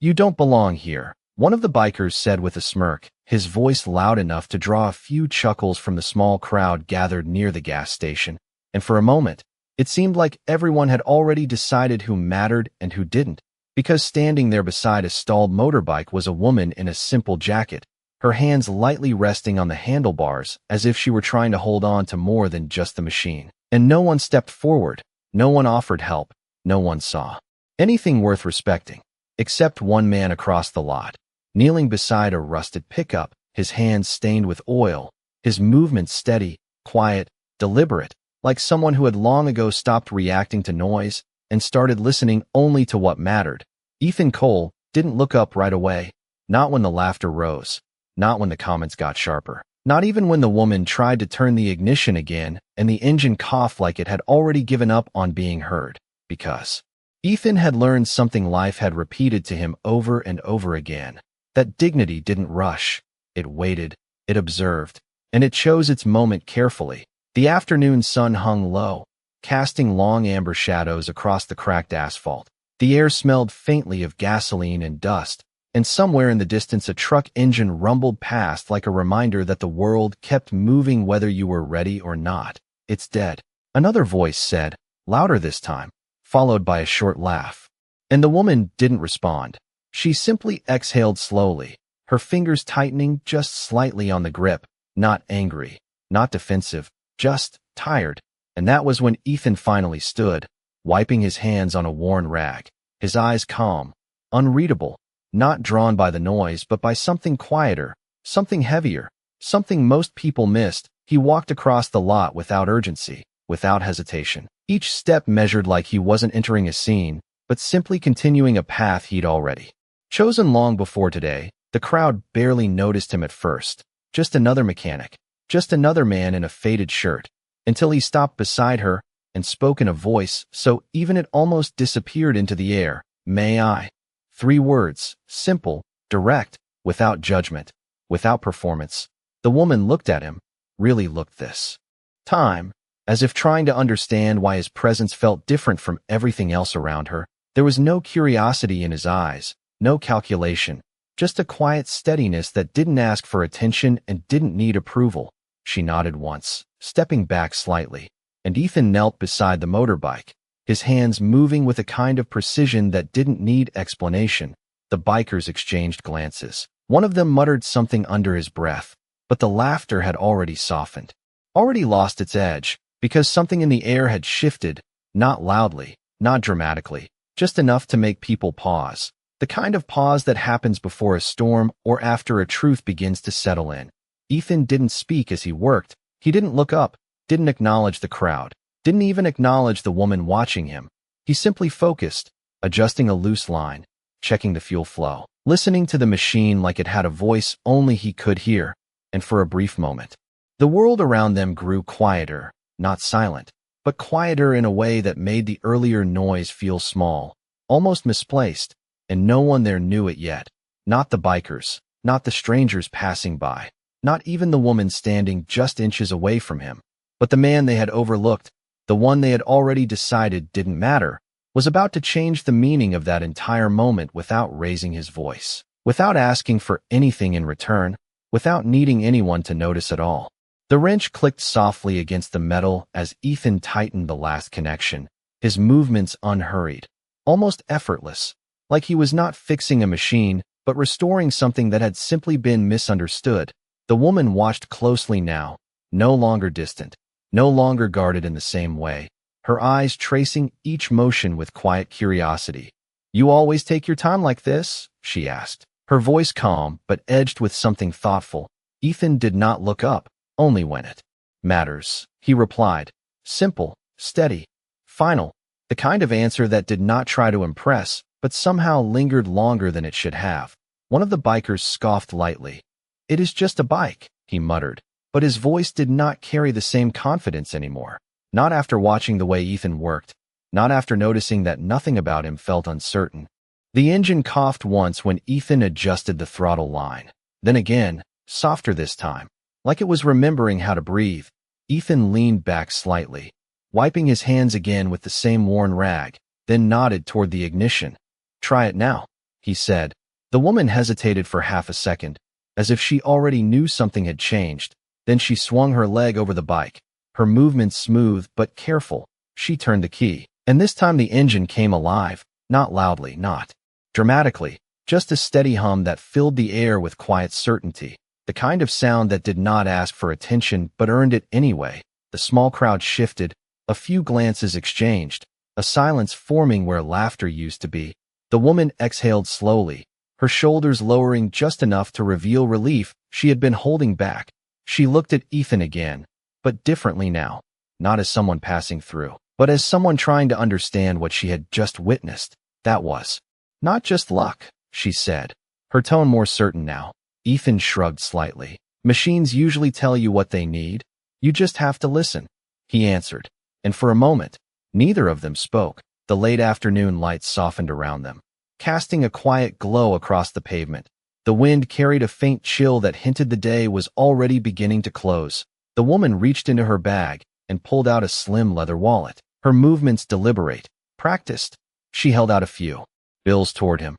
You don't belong here, one of the bikers said with a smirk, his voice loud enough to draw a few chuckles from the small crowd gathered near the gas station. And for a moment, it seemed like everyone had already decided who mattered and who didn't, because standing there beside a stalled motorbike was a woman in a simple jacket, her hands lightly resting on the handlebars as if she were trying to hold on to more than just the machine. And no one stepped forward, no one offered help, no one saw anything worth respecting, except one man across the lot, kneeling beside a rusted pickup, his hands stained with oil, his movements steady, quiet, deliberate, like someone who had long ago stopped reacting to noise and started listening only to what mattered. Ethan Cole didn't look up right away, not when the laughter rose, not when the comments got sharper, not even when the woman tried to turn the ignition again and the engine coughed like it had already given up on being heard, because Ethan had learned something life had repeated to him over and over again, that dignity didn't rush, it waited, it observed, and it chose its moment carefully. The afternoon sun hung low, casting long amber shadows across the cracked asphalt. The air smelled faintly of gasoline and dust, and somewhere in the distance a truck engine rumbled past like a reminder that the world kept moving whether you were ready or not. It's dead, another voice said, louder this time, followed by a short laugh. And the woman didn't respond. She simply exhaled slowly, her fingers tightening just slightly on the grip, not angry, not defensive, just tired. And that was when Ethan finally stood, wiping his hands on a worn rag, his eyes calm, unreadable, not drawn by the noise but by something quieter, something heavier, something most people missed. He walked across the lot without urgency, without hesitation. Each step measured like he wasn't entering a scene, but simply continuing a path he'd already chosen long before today. The crowd barely noticed him at first, just another mechanic, just another man in a faded shirt, until he stopped beside her and spoke in a voice so even it almost disappeared into the air. May I? 3 words, simple, direct, without judgment, without performance. The woman looked at him, really looked this time, as if trying to understand why his presence felt different from everything else around her. There was no curiosity in his eyes, no calculation, just a quiet steadiness that didn't ask for attention and didn't need approval. She nodded once, stepping back slightly, and Ethan knelt beside the motorbike, his hands moving with a kind of precision that didn't need explanation. The bikers exchanged glances. One of them muttered something under his breath, but the laughter had already softened, already lost its edge, because something in the air had shifted, not loudly, not dramatically, just enough to make people pause. The kind of pause that happens before a storm or after a truth begins to settle in. Ethan didn't speak as he worked. He didn't look up, didn't acknowledge the crowd, didn't even acknowledge the woman watching him. He simply focused, adjusting a loose line, checking the fuel flow, listening to the machine like it had a voice only he could hear. And for a brief moment, the world around them grew quieter, not silent, but quieter in a way that made the earlier noise feel small, almost misplaced, and no one there knew it yet. Not the bikers, not the strangers passing by, not even the woman standing just inches away from him. But the man they had overlooked, the one they had already decided didn't matter, was about to change the meaning of that entire moment without raising his voice, without asking for anything in return, without needing anyone to notice at all. The wrench clicked softly against the metal as Ethan tightened the last connection, his movements unhurried, almost effortless, like he was not fixing a machine, but restoring something that had simply been misunderstood. The woman watched closely now, no longer distant, no longer guarded in the same way, her eyes tracing each motion with quiet curiosity. "You always take your time like this?" she asked, her voice calm but edged with something thoughtful. Ethan did not look up, only when it matters, he replied, simple, steady, final, the kind of answer that did not try to impress, but somehow lingered longer than it should have. One of the bikers scoffed lightly. "It is just a bike," he muttered, but his voice did not carry the same confidence anymore. Not after watching the way Ethan worked, not after noticing that nothing about him felt uncertain. The engine coughed once when Ethan adjusted the throttle line. Then again, softer this time, like it was remembering how to breathe. Ethan leaned back slightly, wiping his hands again with the same worn rag, then nodded toward the ignition. "Try it now," he said. The woman hesitated for half a second, as if she already knew something had changed. Then she swung her leg over the bike, her movements smooth but careful. She turned the key, and this time the engine came alive, not loudly, not dramatically, just a steady hum that filled the air with quiet certainty, the kind of sound that did not ask for attention but earned it anyway. The small crowd shifted, a few glances exchanged, a silence forming where laughter used to be. The woman exhaled slowly, her shoulders lowering just enough to reveal relief she had been holding back. She looked at Ethan again, but differently now, not as someone passing through, but as someone trying to understand what she had just witnessed. That was not just luck, she said, her tone more certain now. Ethan shrugged slightly. Machines usually tell you what they need. You just have to listen, he answered. And for a moment, neither of them spoke. The late afternoon lights softened around them, casting a quiet glow across the pavement. The wind carried a faint chill that hinted the day was already beginning to close. The woman reached into her bag and pulled out a slim leather wallet, her movements deliberate, practiced. She held out a few bills toward him.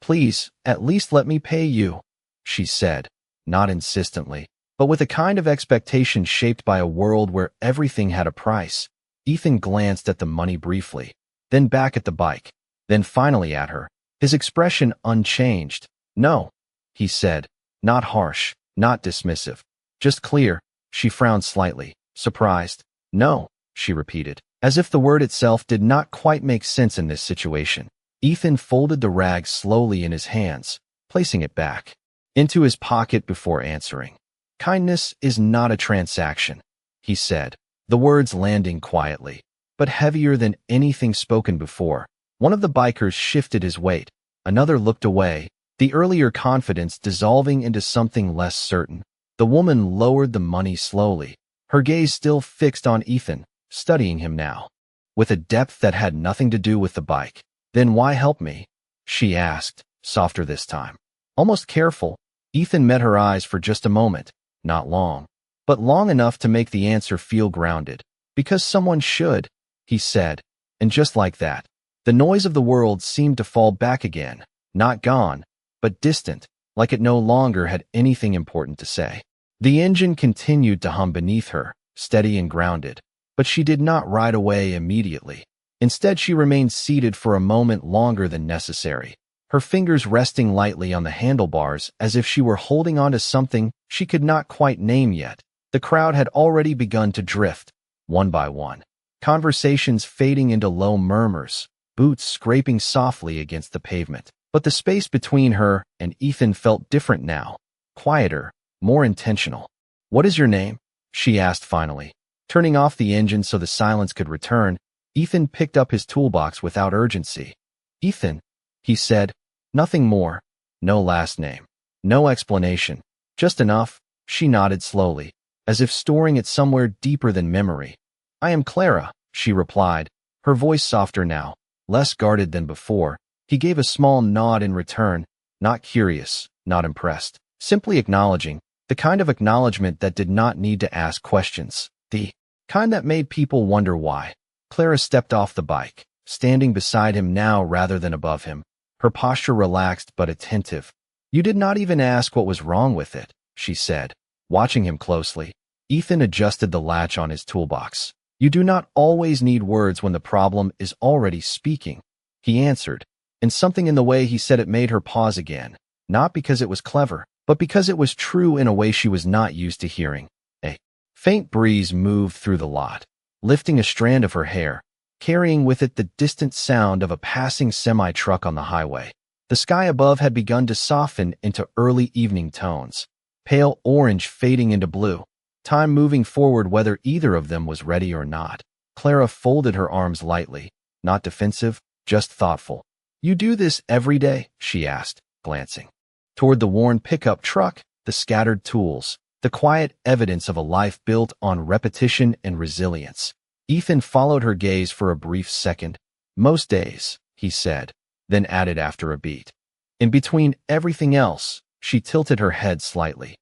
Please, at least let me pay you, she said, not insistently, but with a kind of expectation shaped by a world where everything had a price. Ethan glanced at the money briefly, then back at the bike, then finally at her, his expression unchanged. No, he said, not harsh, not dismissive, just clear. She frowned slightly, surprised. No, she repeated, as if the word itself did not quite make sense in this situation. Ethan folded the rag slowly in his hands, placing it back into his pocket before answering. Kindness is not a transaction, he said, the words landing quietly, but heavier than anything spoken before. One of the bikers shifted his weight, another looked away, the earlier confidence dissolving into something less certain. The woman lowered the money slowly, her gaze still fixed on Ethan, studying him now, with a depth that had nothing to do with the bike. Then why help me? She asked, softer this time, almost careful. Ethan met her eyes for just a moment, not long, but long enough to make the answer feel grounded. Because someone should, he said, and just like that, the noise of the world seemed to fall back again, not gone, but distant, like it no longer had anything important to say. The engine continued to hum beneath her, steady and grounded, but she did not ride away immediately. Instead, she remained seated for a moment longer than necessary, her fingers resting lightly on the handlebars as if she were holding on to something she could not quite name yet. The crowd had already begun to drift, one by one, conversations fading into low murmurs, boots scraping softly against the pavement. But the space between her and Ethan felt different now, quieter, more intentional. What is your name? She asked finally. Turning off the engine so the silence could return, Ethan picked up his toolbox without urgency. Ethan, he said, nothing more, no last name, no explanation, just enough. She nodded slowly, as if storing it somewhere deeper than memory. I am Clara, she replied, her voice softer now, less guarded than before. He gave a small nod in return, not curious, not impressed, simply acknowledging, the kind of acknowledgement that did not need to ask questions, the kind that made people wonder why. Clara stepped off the bike, standing beside him now rather than above him, her posture relaxed but attentive. You did not even ask what was wrong with it, she said, watching him closely. Ethan adjusted the latch on his toolbox. You do not always need words when the problem is already speaking, he answered. And something in the way he said it made her pause again, not because it was clever, but because it was true in a way she was not used to hearing. A faint breeze moved through the lot, lifting a strand of her hair, carrying with it the distant sound of a passing semi-truck on the highway. The sky above had begun to soften into early evening tones, pale orange fading into blue, time moving forward whether either of them was ready or not. Clara folded her arms lightly, not defensive, just thoughtful. You do this every day? She asked, glancing toward the worn pickup truck, the scattered tools, the quiet evidence of a life built on repetition and resilience. Ethan followed her gaze for a brief second. Most days, he said, then added after a beat. In between everything else, she tilted her head slightly.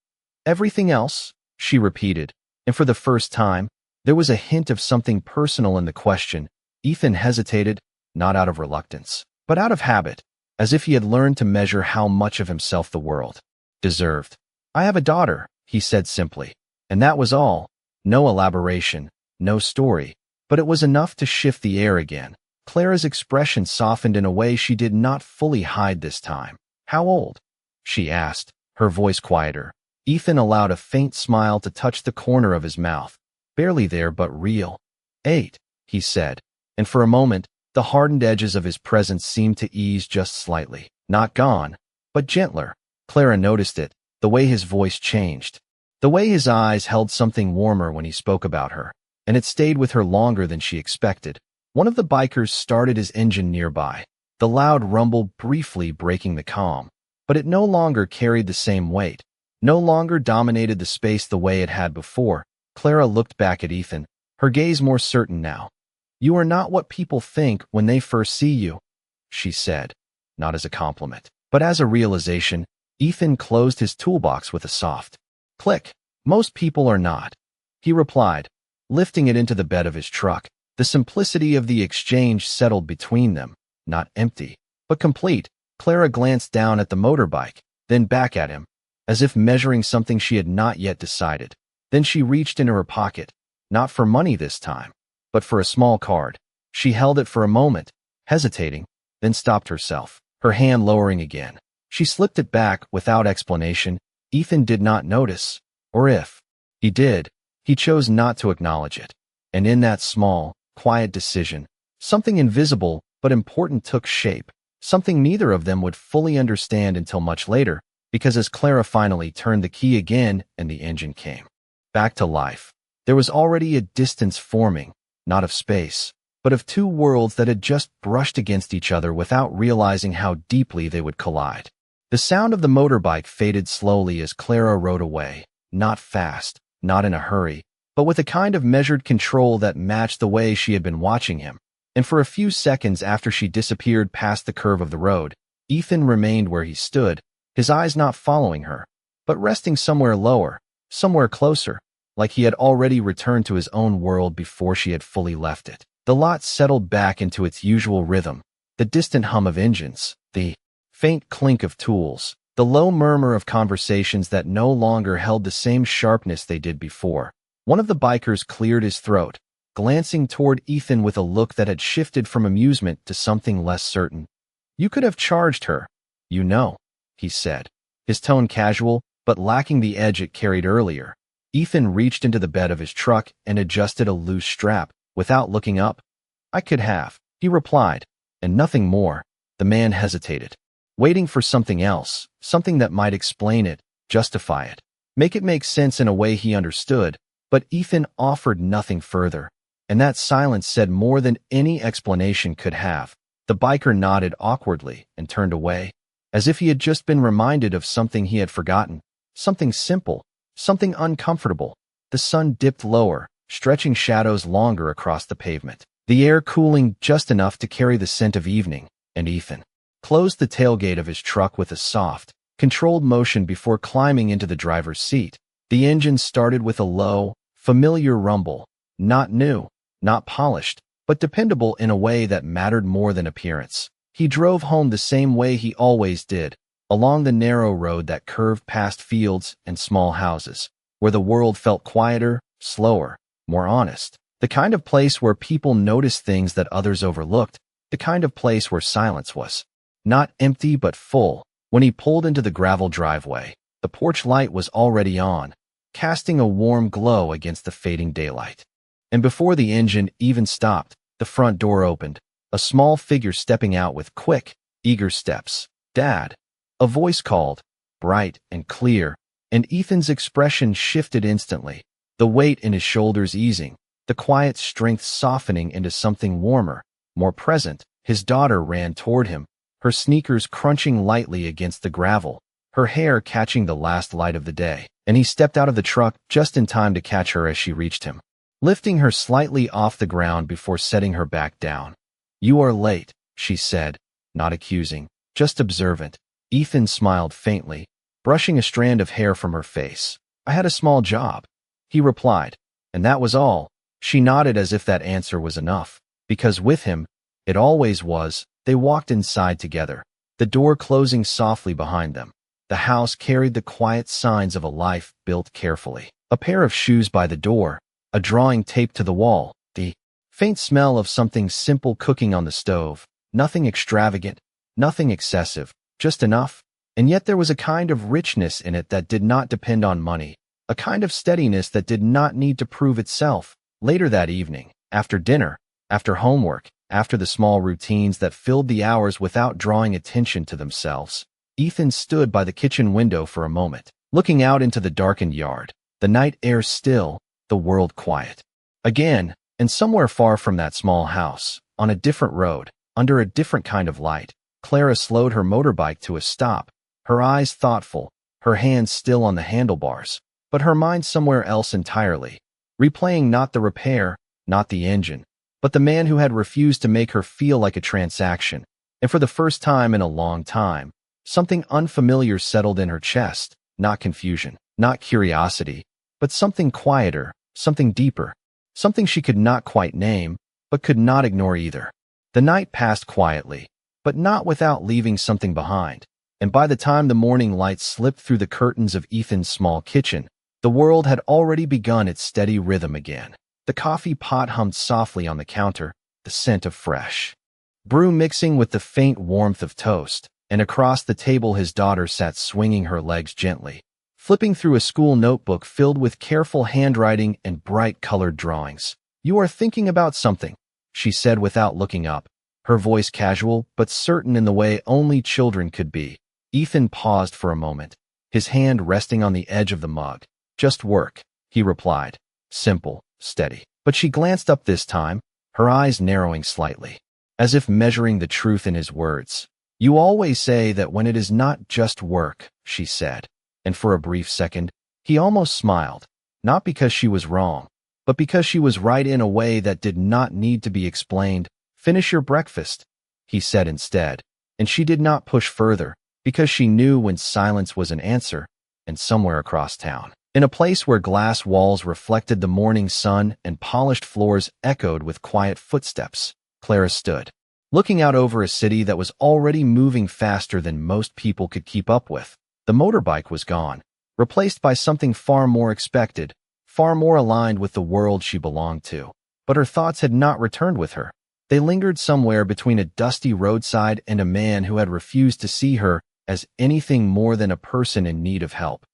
Everything else? She repeated, and for the first time, there was a hint of something personal in the question. Ethan hesitated, not out of reluctance, but out of habit, as if he had learned to measure how much of himself the world deserved. "I have a daughter," he said simply. And that was all. No elaboration, no story. But it was enough to shift the air again. Clara's expression softened in a way she did not fully hide this time. "How old?" she asked, her voice quieter. Ethan allowed a faint smile to touch the corner of his mouth. Barely there, but real. 8, he said. And for a moment, the hardened edges of his presence seemed to ease just slightly. Not gone, but gentler. Clara noticed it, the way his voice changed. The way his eyes held something warmer when he spoke about her. And it stayed with her longer than she expected. One of the bikers started his engine nearby, the loud rumble briefly breaking the calm. But it no longer carried the same weight, no longer dominated the space the way it had before. Clara looked back at Ethan, her gaze more certain now. "You are not what people think when they first see you," she said, not as a compliment, but as a realization. Ethan closed his toolbox with a soft click. "Most people are not," he replied, lifting it into the bed of his truck. The simplicity of the exchange settled between them, not empty, but complete. Clara glanced down at the motorbike, then back at him, as if measuring something she had not yet decided. Then she reached into her pocket, not for money this time, but for a small card. She held it for a moment, hesitating, then stopped herself, her hand lowering again. She slipped it back without explanation. Ethan did not notice, or if he did, he chose not to acknowledge it. And in that small, quiet decision, something invisible but important took shape, something neither of them would fully understand until much later, because as Clara finally turned the key again and the engine came back to life, there was already a distance forming, not of space, but of two worlds that had just brushed against each other without realizing how deeply they would collide. The sound of the motorbike faded slowly as Clara rode away, not fast, not in a hurry, but with a kind of measured control that matched the way she had been watching him. And for a few seconds after she disappeared past the curve of the road, Ethan remained where he stood, his eyes not following her, but resting somewhere lower, somewhere closer, like he had already returned to his own world before she had fully left it. The lot settled back into its usual rhythm, the distant hum of engines, the faint clink of tools, the low murmur of conversations that no longer held the same sharpness they did before. One of the bikers cleared his throat, glancing toward Ethan with a look that had shifted from amusement to something less certain. "You could have charged her, you know," he said, his tone casual, but lacking the edge it carried earlier. Ethan reached into the bed of his truck and adjusted a loose strap, without looking up. "I could have," he replied, and nothing more. The man hesitated, waiting for something else, something that might explain it, justify it, make it make sense in a way he understood, but Ethan offered nothing further, and that silence said more than any explanation could have. The biker nodded awkwardly and turned away, as if he had just been reminded of something he had forgotten, something simple, something uncomfortable. The sun dipped lower, stretching shadows longer across the pavement, the air cooling just enough to carry the scent of evening, and Ethan closed the tailgate of his truck with a soft, controlled motion before climbing into the driver's seat. The engine started with a low, familiar rumble, not new, not polished, but dependable in a way that mattered more than appearance. He drove home the same way he always did, along the narrow road that curved past fields and small houses, where the world felt quieter, slower, more honest. The kind of place where people noticed things that others overlooked, the kind of place where silence was not empty but full. When he pulled into the gravel driveway, the porch light was already on, casting a warm glow against the fading daylight. And before the engine even stopped, the front door opened, a small figure stepping out with quick, eager steps. "Dad," a voice called, bright and clear, and Ethan's expression shifted instantly, the weight in his shoulders easing, the quiet strength softening into something warmer, more present. His daughter ran toward him, her sneakers crunching lightly against the gravel, her hair catching the last light of the day, and he stepped out of the truck just in time to catch her as she reached him, lifting her slightly off the ground before setting her back down. "You are late," she said, not accusing, just observant. Ethan smiled faintly, brushing a strand of hair from her face. "I had a small job," he replied, and that was all. She nodded as if that answer was enough, because with him, it always was. They walked inside together, the door closing softly behind them. The house carried the quiet signs of a life built carefully. A pair of shoes by the door, a drawing taped to the wall, the faint smell of something simple cooking on the stove. Nothing extravagant, nothing excessive, just enough. And yet there was a kind of richness in it that did not depend on money, a kind of steadiness that did not need to prove itself. Later that evening, after dinner, after homework, after the small routines that filled the hours without drawing attention to themselves, Ethan stood by the kitchen window for a moment, looking out into the darkened yard, the night air still, the world quiet. Again, and somewhere far from that small house, on a different road, under a different kind of light, Clara slowed her motorbike to a stop, her eyes thoughtful, her hands still on the handlebars, but her mind somewhere else entirely, replaying not the repair, not the engine, but the man who had refused to make her feel like a transaction. And for the first time in a long time, something unfamiliar settled in her chest, not confusion, not curiosity, but something quieter, something deeper, something she could not quite name, but could not ignore either. The night passed quietly, but not without leaving something behind, and by the time the morning light slipped through the curtains of Ethan's small kitchen, the world had already begun its steady rhythm again. The coffee pot hummed softly on the counter, the scent of fresh brew mixing with the faint warmth of toast, and across the table his daughter sat swinging her legs gently, flipping through a school notebook filled with careful handwriting and bright-colored drawings. "You are thinking about something," she said without looking up, her voice casual but certain in the way only children could be. Ethan paused for a moment, his hand resting on the edge of the mug. "Just work," he replied, simple, steady. But she glanced up this time, her eyes narrowing slightly, as if measuring the truth in his words. "You always say that when it is not just work," she said, and for a brief second, he almost smiled, not because she was wrong, but because she was right in a way that did not need to be explained. "Finish your breakfast," he said instead, and she did not push further, because she knew when silence was an answer, and somewhere across town, in a place where glass walls reflected the morning sun and polished floors echoed with quiet footsteps, Clara stood, looking out over a city that was already moving faster than most people could keep up with. The motorbike was gone, replaced by something far more expected, far more aligned with the world she belonged to. But her thoughts had not returned with her. They lingered somewhere between a dusty roadside and a man who had refused to see her as anything more than a person in need of help.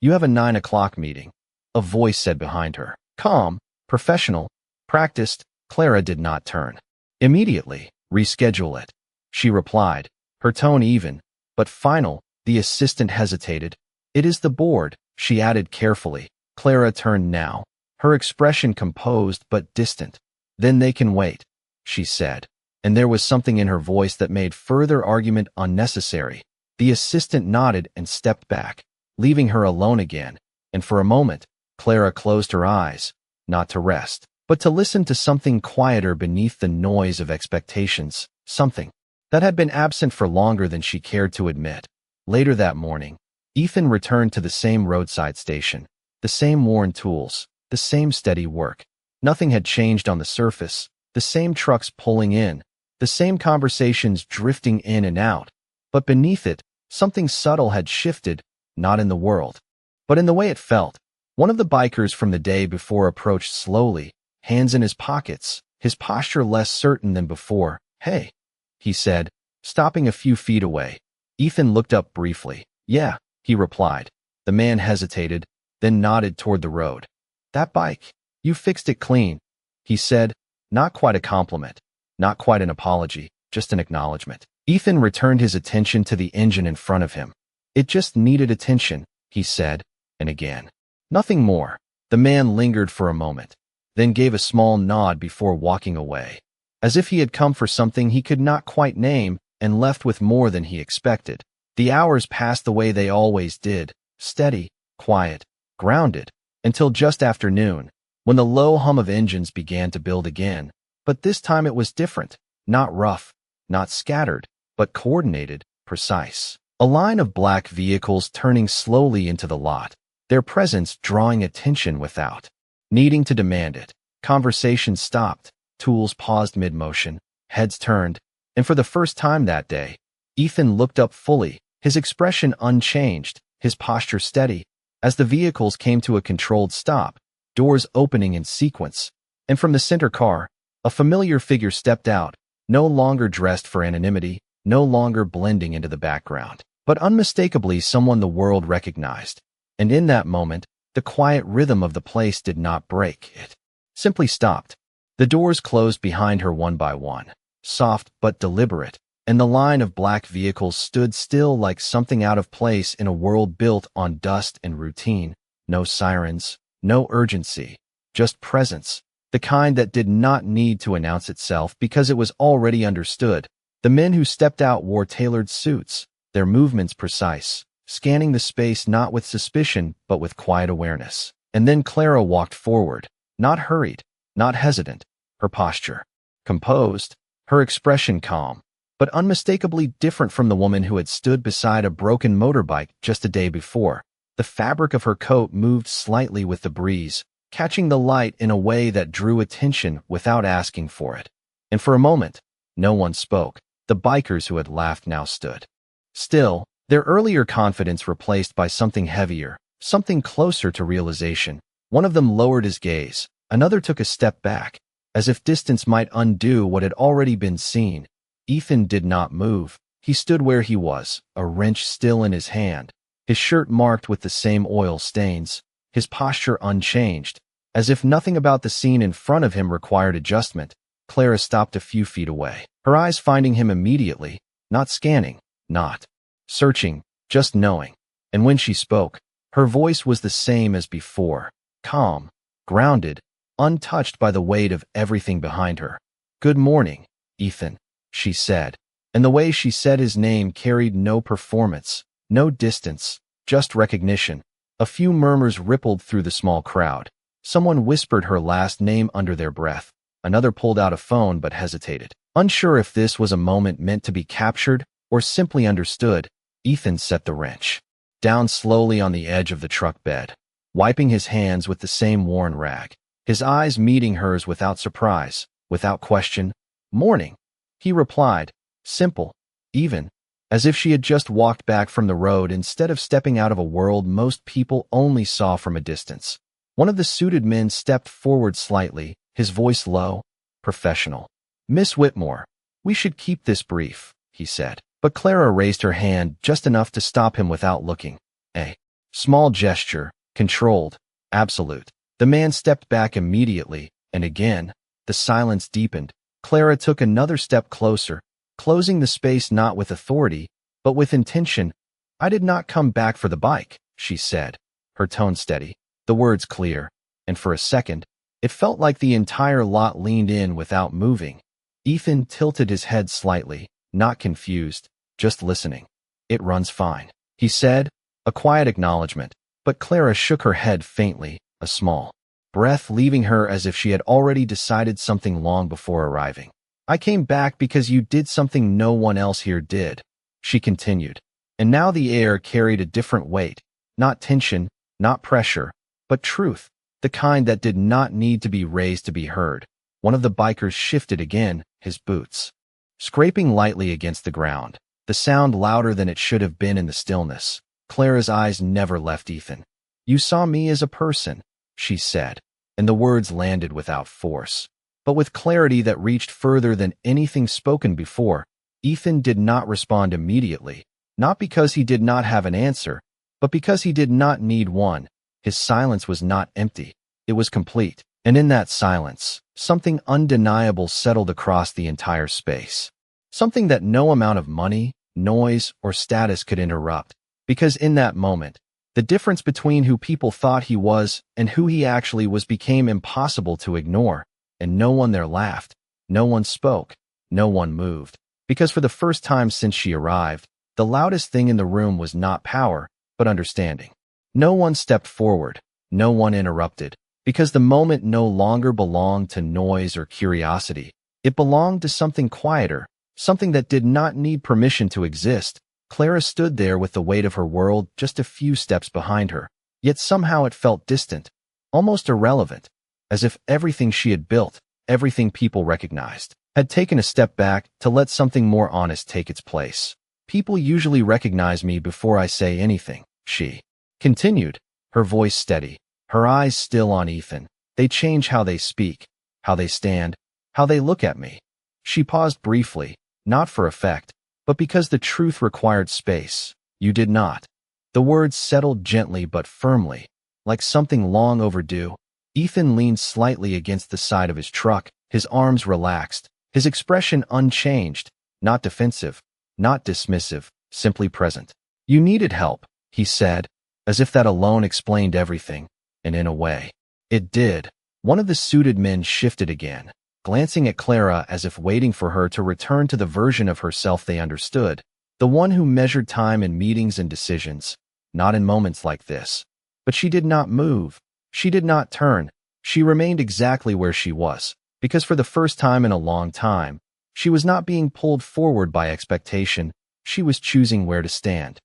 "You have a 9 o'clock meeting," a voice said behind her. Calm, professional, practiced, Clara did not turn. "Immediately, reschedule it," she replied, her tone even, but final. The assistant hesitated. "It is the board," she added carefully. Clara turned now, her expression composed but distant. "Then they can wait," she said, and there was something in her voice that made further argument unnecessary. The assistant nodded and stepped back, leaving her alone again, and for a moment, Clara closed her eyes, not to rest, but to listen to something quieter beneath the noise of expectations, something that had been absent for longer than she cared to admit. Later that morning, Ethan returned to the same roadside station, the same worn tools, the same steady work. Nothing had changed on the surface, the same trucks pulling in, the same conversations drifting in and out, but beneath it, something subtle had shifted, not in the world, but in the way it felt. One of the bikers from the day before approached slowly, hands in his pockets, his posture less certain than before. "Hey," he said, stopping a few feet away. Ethan looked up briefly. "Yeah," he replied. The man hesitated, then nodded toward the road. "That bike, you fixed it clean," he said, not quite a compliment, not quite an apology, just an acknowledgement. Ethan returned his attention to the engine in front of him. "It just needed attention," he said, and again. "Nothing more." The man lingered for a moment, then gave a small nod before walking away, as if he had come for something he could not quite name and left with more than he expected. The hours passed the way they always did, steady, quiet, grounded, until just after noon, when the low hum of engines began to build again. But this time it was different, not rough, not scattered, but coordinated, precise. A line of black vehicles turning slowly into the lot, their presence drawing attention without needing to demand it. Conversation stopped, tools paused mid-motion, heads turned, and for the first time that day, Ethan looked up fully, his expression unchanged, his posture steady. As the vehicles came to a controlled stop, doors opening in sequence, and from the center car, a familiar figure stepped out, no longer dressed for anonymity, no longer blending into the background, but unmistakably someone the world recognized. And in that moment, the quiet rhythm of the place did not break, it simply stopped. The doors closed behind her one by one, soft but deliberate, and the line of black vehicles stood still like something out of place in a world built on dust and routine. No sirens, no urgency, just presence, the kind that did not need to announce itself because it was already understood. The men who stepped out wore tailored suits, their movements precise, scanning the space not with suspicion but with quiet awareness. And then Clara walked forward, not hurried, not hesitant, her posture composed, her expression calm, but unmistakably different from the woman who had stood beside a broken motorbike just a day before. The fabric of her coat moved slightly with the breeze, catching the light in a way that drew attention without asking for it. And for a moment, no one spoke. The bikers who had laughed now stood still, their earlier confidence replaced by something heavier, something closer to realization. One of them lowered his gaze, another took a step back, as if distance might undo what had already been seen. Ethan did not move. He stood where he was, a wrench still in his hand, his shirt marked with the same oil stains, his posture unchanged, as if nothing about the scene in front of him required adjustment. Clara stopped a few feet away, her eyes finding him immediately, not scanning, not searching, just knowing. And when she spoke, her voice was the same as before, calm, grounded, untouched by the weight of everything behind her. "Good morning, Ethan," she said, and the way she said his name carried no performance, no distance, just recognition. A few murmurs rippled through the small crowd. Someone whispered her last name under their breath. Another pulled out a phone but hesitated, unsure if this was a moment meant to be captured or simply understood. Ethan set the wrench down slowly on the edge of the truck bed, wiping his hands with the same worn rag, his eyes meeting hers without surprise, without question. "Morning," he replied, simple, even, as if she had just walked back from the road instead of stepping out of a world most people only saw from a distance. One of the suited men stepped forward slightly, his voice low, professional. "Miss Whitmore, we should keep this brief," he said. But Clara raised her hand just enough to stop him without looking. A small gesture, controlled, absolute. The man stepped back immediately, and again, the silence deepened. Clara took another step closer, closing the space not with authority, but with intention. "I did not come back for the bike," she said, her tone steady, the words clear, and for a second, it felt like the entire lot leaned in without moving. Ethan tilted his head slightly, not confused, just listening. "It runs fine," he said, a quiet acknowledgement, but Clara shook her head faintly, a small breath leaving her as if she had already decided something long before arriving. "I came back because you did something no one else here did," she continued, and now the air carried a different weight, not tension, not pressure, but truth, the kind that did not need to be raised to be heard. One of the bikers shifted again, his boots scraping lightly against the ground, the sound louder than it should have been in the stillness. Clara's eyes never left Ethan. "You saw me as a person," she said, and the words landed without force, but with clarity that reached further than anything spoken before. Ethan did not respond immediately, not because he did not have an answer, but because he did not need one. His silence was not empty, it was complete, and in that silence, something undeniable settled across the entire space. Something that no amount of money, noise, or status could interrupt, because in that moment, the difference between who people thought he was and who he actually was became impossible to ignore, and no one there laughed, no one spoke, no one moved, because for the first time since she arrived, the loudest thing in the room was not power, but understanding. No one stepped forward, no one interrupted, because the moment no longer belonged to noise or curiosity. It belonged to something quieter, something that did not need permission to exist. Clara stood there with the weight of her world just a few steps behind her, yet somehow it felt distant, almost irrelevant, as if everything she had built, everything people recognized, had taken a step back to let something more honest take its place. People usually recognize me before I say anything, she continued, her voice steady, her eyes still on Ethan. They change how they speak, how they stand, how they look at me. She paused briefly, not for effect, but because the truth required space. You did not. The words settled gently but firmly, like something long overdue. Ethan leaned slightly against the side of his truck, his arms relaxed, his expression unchanged, not defensive, not dismissive, simply present. You needed help, he said, as if that alone explained everything, and in a way, it did. One of the suited men shifted again, glancing at Clara as if waiting for her to return to the version of herself they understood, the one who measured time in meetings and decisions, not in moments like this. But she did not move. She did not turn. She remained exactly where she was, because for the first time in a long time, she was not being pulled forward by expectation. She was choosing where to stand.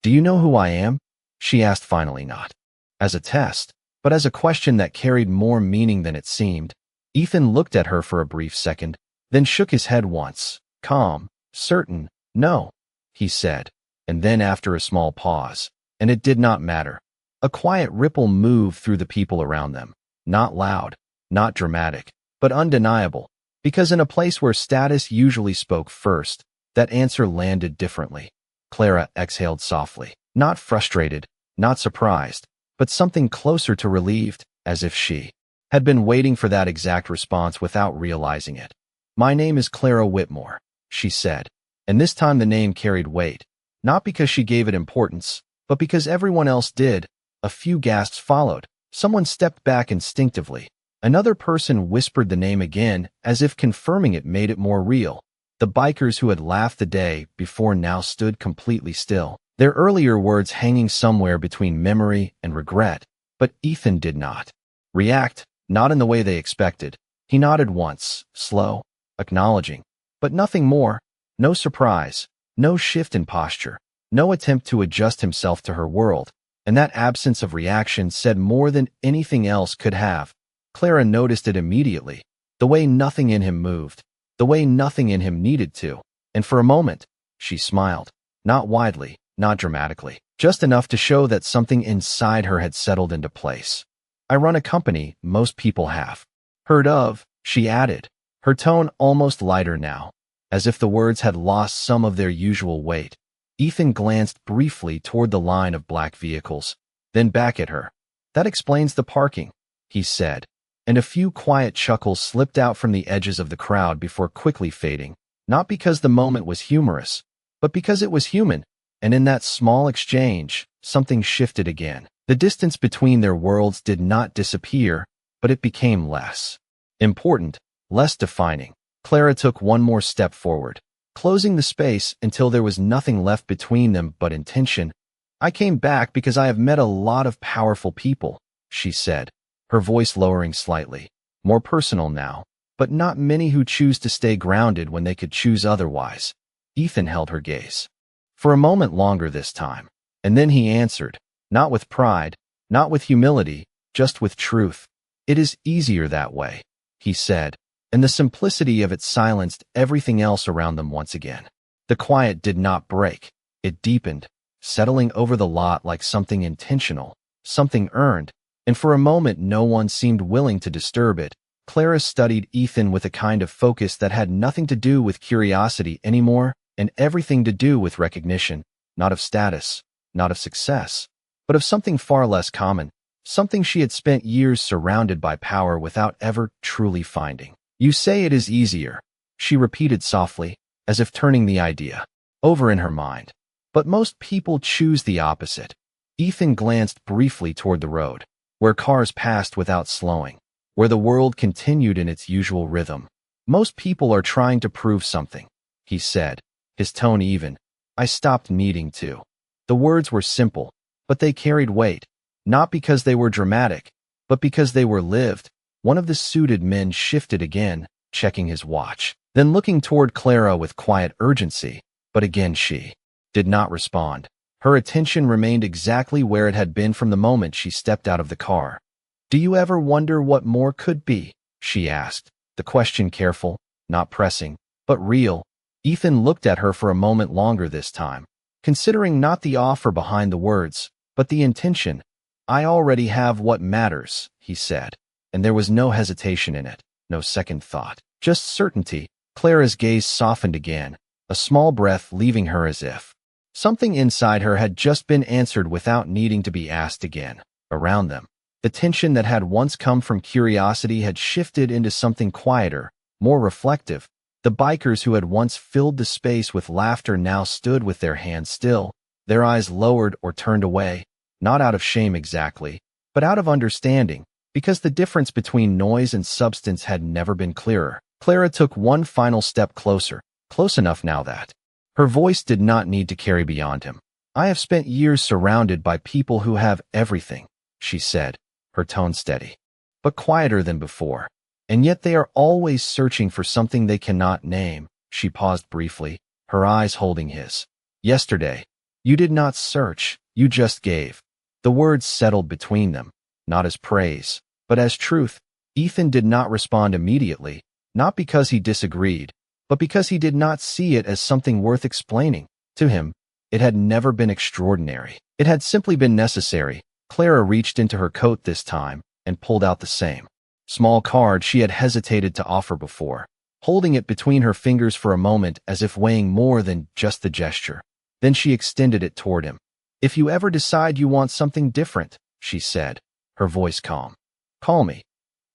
Do you know who I am? She asked finally, not as a test, but as a question that carried more meaning than it seemed. Ethan looked at her for a brief second, then shook his head once, calm, certain. No, he said, and then after a small pause, and it did not matter. A quiet ripple moved through the people around them, not loud, not dramatic, but undeniable, because in a place where status usually spoke first, that answer landed differently. Clara exhaled softly, not frustrated, not surprised, but something closer to relieved, as if she had been waiting for that exact response without realizing it. My name is Clara Whitmore, she said, and this time the name carried weight, not because she gave it importance, but because everyone else did. A few gasps followed. Someone stepped back instinctively. Another person whispered the name again, as if confirming it made it more real. The bikers who had laughed the day before now stood completely still, their earlier words hanging somewhere between memory and regret. But Ethan did not react, not in the way they expected. He nodded once, slow, acknowledging, but nothing more. No surprise, no shift in posture, no attempt to adjust himself to her world. And that absence of reaction said more than anything else could have. Clara noticed it immediately, the way nothing in him moved, the way nothing in him needed to. And for a moment, she smiled, not widely, not dramatically, just enough to show that something inside her had settled into place. I run a company most people have heard of, she added, her tone almost lighter now, as if the words had lost some of their usual weight. Ethan glanced briefly toward the line of black vehicles, then back at her. That explains the parking, he said, and a few quiet chuckles slipped out from the edges of the crowd before quickly fading, not because the moment was humorous, but because it was human, and in that small exchange, something shifted again. The distance between their worlds did not disappear, but it became less important, less defining. Clara took one more step forward, closing the space until there was nothing left between them but intention. I came back because I have met a lot of powerful people, she said, her voice lowering slightly, more personal now, but not many who choose to stay grounded when they could choose otherwise. Ethan held her gaze for a moment longer this time, and then he answered, not with pride, not with humility, just with truth. It is easier that way, he said, and the simplicity of it silenced everything else around them once again. The quiet did not break. It deepened, settling over the lot like something intentional, something earned, and for a moment no one seemed willing to disturb it. Clara studied Ethan with a kind of focus that had nothing to do with curiosity anymore, and everything to do with recognition, not of status, not of success, but of something far less common, something she had spent years surrounded by power without ever truly finding. You say it is easier, she repeated softly, as if turning the idea over in her mind. But most people choose the opposite. Ethan glanced briefly toward the road, where cars passed without slowing, where the world continued in its usual rhythm. Most people are trying to prove something, he said, his tone even. I stopped needing to. The words were simple, but they carried weight, not because they were dramatic, but because they were lived. One of the suited men shifted again, checking his watch, then looking toward Clara with quiet urgency, but again she did not respond. Her attention remained exactly where it had been from the moment she stepped out of the car. Do you ever wonder what more could be? She asked, the question careful, not pressing, but real. Ethan looked at her for a moment longer this time, considering not the offer behind the words, but the intention. "I already have what matters," he said, and there was no hesitation in it, no second thought, just certainty. Clara's gaze softened again, a small breath leaving her as if something inside her had just been answered without needing to be asked again. Around them, the tension that had once come from curiosity had shifted into something quieter, more reflective. The bikers who had once filled the space with laughter now stood with their hands still, their eyes lowered or turned away, not out of shame exactly, but out of understanding, because the difference between noise and substance had never been clearer. Clara took one final step closer, close enough now that her voice did not need to carry beyond him. "I have spent years surrounded by people who have everything," she said, her tone steady, but quieter than before. "And yet they are always searching for something they cannot name." She paused briefly, her eyes holding his. "Yesterday, you did not search, you just gave." The words settled between them, not as praise, but as truth. Ethan did not respond immediately, not because he disagreed, but because he did not see it as something worth explaining. To him, it had never been extraordinary. It had simply been necessary. Clara reached into her coat this time and pulled out the same small card she had hesitated to offer before, holding it between her fingers for a moment as if weighing more than just the gesture. Then she extended it toward him. "If you ever decide you want something different," she said, her voice calm, "call me."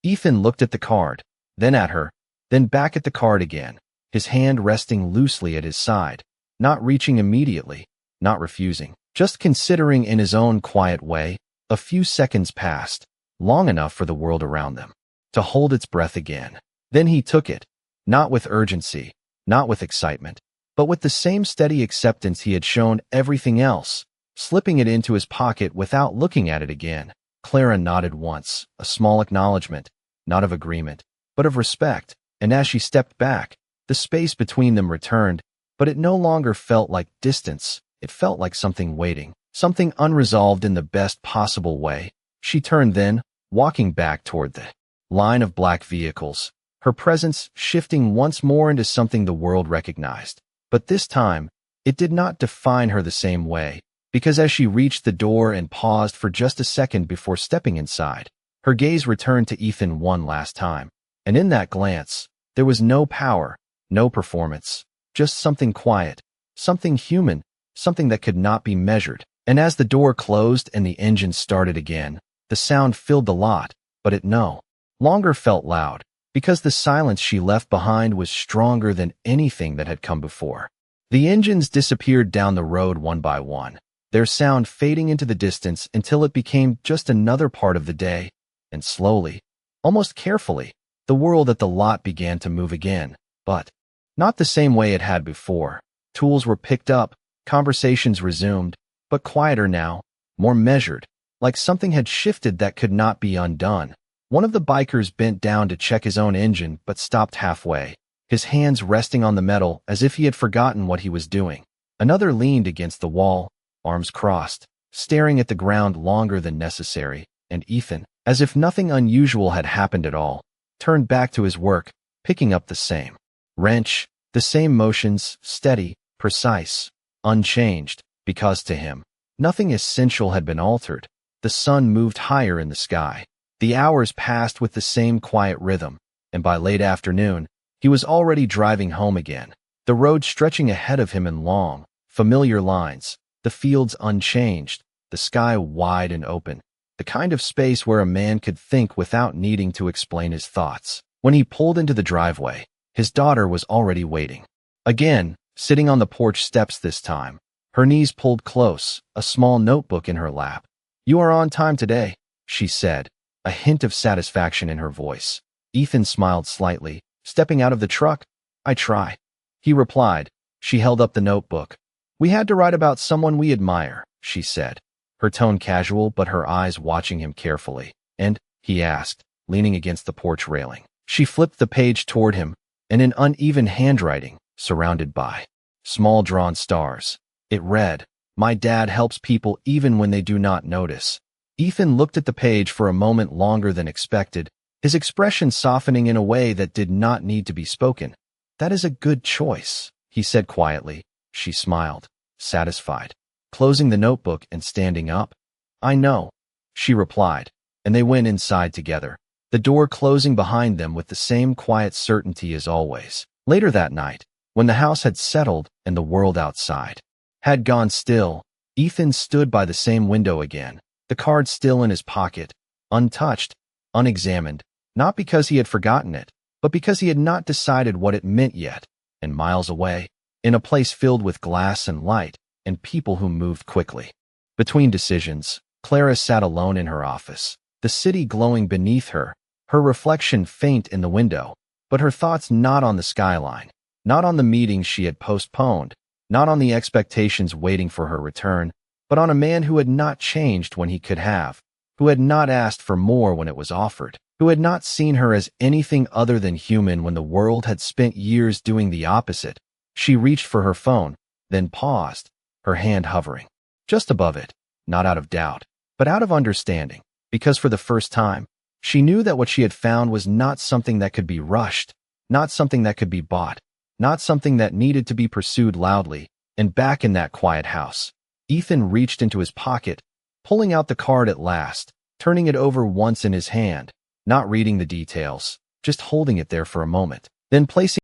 Ethan looked at the card, then at her, then back at the card again, his hand resting loosely at his side, not reaching immediately, not refusing, just considering in his own quiet way. A few seconds passed, long enough for the world around them to hold its breath again. Then he took it, not with urgency, not with excitement, but with the same steady acceptance he had shown everything else, slipping it into his pocket without looking at it again. Clara nodded once, a small acknowledgement, not of agreement, but of respect, and as she stepped back, the space between them returned, but it no longer felt like distance. It felt like something waiting, something unresolved in the best possible way. She turned then, walking back toward the line of black vehicles, her presence shifting once more into something the world recognized. But this time, it did not define her the same way, because as she reached the door and paused for just a second before stepping inside, her gaze returned to Ethan one last time, and in that glance, there was no power, no performance, just something quiet, something human, something that could not be measured. And as the door closed and the engine started again, the sound filled the lot, but it no longer felt loud, because the silence she left behind was stronger than anything that had come before. The engines disappeared down the road one by one, their sound fading into the distance until it became just another part of the day, and slowly, almost carefully, the world at the lot began to move again, but not the same way it had before. Tools were picked up, conversations resumed, but quieter now, more measured, like something had shifted that could not be undone. One of the bikers bent down to check his own engine but stopped halfway, his hands resting on the metal as if he had forgotten what he was doing. Another leaned against the wall, arms crossed, staring at the ground longer than necessary, and Ethan, as if nothing unusual had happened at all, turned back to his work, picking up the same wrench, the same motions, steady, precise, unchanged, because to him, nothing essential had been altered. The sun moved higher in the sky. The hours passed with the same quiet rhythm, and by late afternoon, he was already driving home again, the road stretching ahead of him in long, familiar lines, the fields unchanged, the sky wide and open, the kind of space where a man could think without needing to explain his thoughts. When he pulled into the driveway, his daughter was already waiting. Again, sitting on the porch steps this time, her knees pulled close, a small notebook in her lap. "You are on time today," she said, a hint of satisfaction in her voice. Ethan smiled slightly, stepping out of the truck. "I try," he replied. She held up the notebook. "We had to write about someone we admire," she said, her tone casual but her eyes watching him carefully. "And?" he asked, leaning against the porch railing. She flipped the page toward him, and in uneven handwriting, surrounded by small drawn stars, it read, "My dad helps people even when they do not notice." Ethan looked at the page for a moment longer than expected, his expression softening in a way that did not need to be spoken. "That is a good choice," he said quietly. She smiled, satisfied, closing the notebook and standing up. I know, she replied, and they went inside together, the door closing behind them with the same quiet certainty as always. Later that night, when the house had settled and the world outside had gone still, Ethan stood by the same window again, the card still in his pocket, untouched, unexamined, not because he had forgotten it, but because he had not decided what it meant yet. And miles away, in a place filled with glass and light and people who moved quickly between decisions, Clara sat alone in her office, the city glowing beneath her, her reflection faint in the window, but her thoughts not on the skyline, not on the meetings she had postponed, not on the expectations waiting for her return, but on a man who had not changed when he could have, who had not asked for more when it was offered, who had not seen her as anything other than human when the world had spent years doing the opposite. She reached for her phone, then paused, her hand hovering just above it, not out of doubt, but out of understanding, because for the first time, she knew that what she had found was not something that could be rushed, not something that could be bought, not something that needed to be pursued loudly. And back in that quiet house, Ethan reached into his pocket, pulling out the card at last, turning it over once in his hand, not reading the details, just holding it there for a moment, then placing